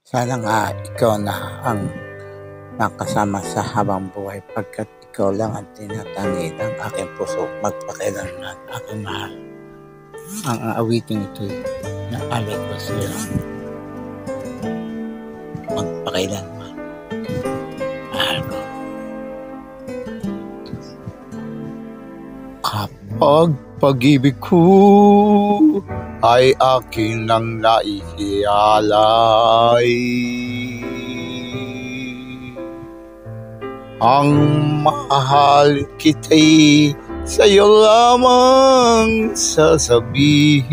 Sana nga ikaw na ang makasama sa habang buhay pagkat ikaw lang ang tinatangi ng aking puso magpakailanman aking mahal. Ang awiting ito'y naalay ko sa iyo magpakailanman. Mahal ko. Kapag pag-ibig ko ay aking nang naisialay, ang mahal kita'y sa'yo lamang sasabihin.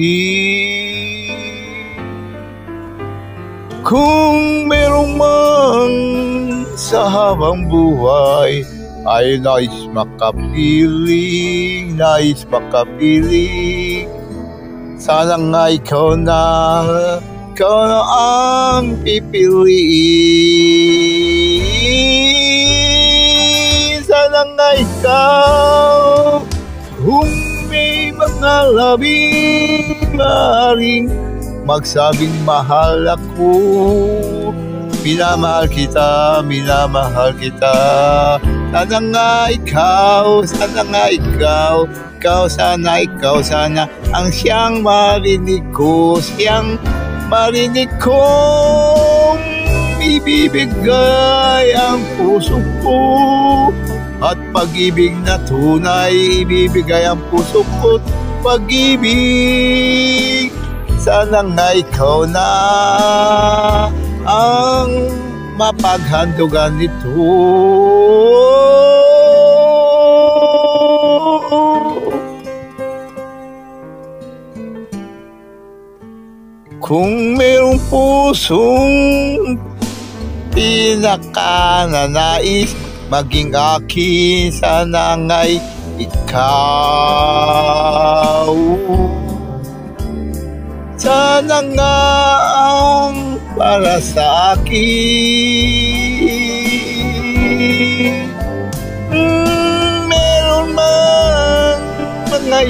Kung merong mang sa habang buhay ay nais makapiling, sana nga ikaw na ang pipiliin. Sana nga ikaw, kung may mga labing maaaring magsabing mahal ako, minamahal kita. Sana nga ikaw, sana ang siyang marinig kong ibibigay ang puso ko, at pag-ibig na tunay ibibigay ang puso ko, pag-ibig. Sana nga ikaw na ang mapaghandugan nito. Kung mayroong pusong pinakananais maging akin, sana nga'y ikaw. Sana nga ang para sa akin. Meron man mga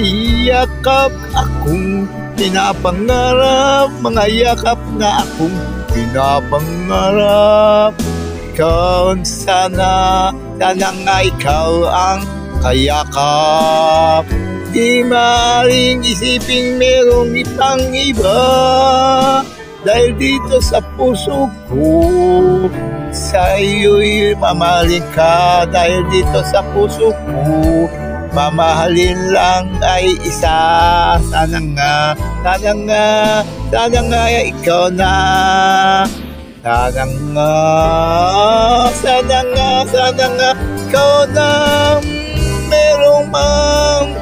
yakap akong pinapangarap, mga yakap na akong pinapangarap. Ikaw sana nga ikaw ang kayakap. Di maaaring isiping merong ibang iba, dahil dito sa puso ko sa iyo'y mamahalin ka. Dahil dito sa puso ko mamahalin lang ay isa. Sana nga ikaw na. Sana nga ikaw na. Merong mang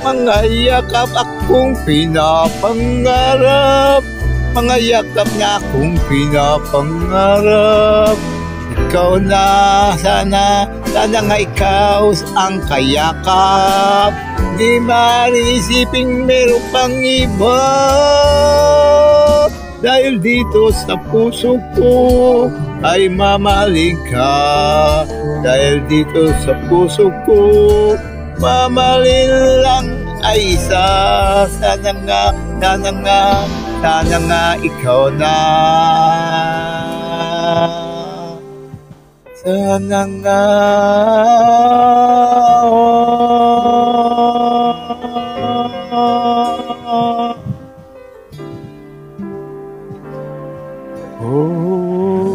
mga yakap akong pinapangarap, mga yakap na akong pinapangarap. Ikaw na, sana nga ikaw ang kayakap. Di maaaring isiping meron pang iba, dahil dito sa puso ko ay mamahalin ka. Dahil dito sa puso ko mamahalin lang ay isa. Sana nga ikaw na. Sana nga. Oh.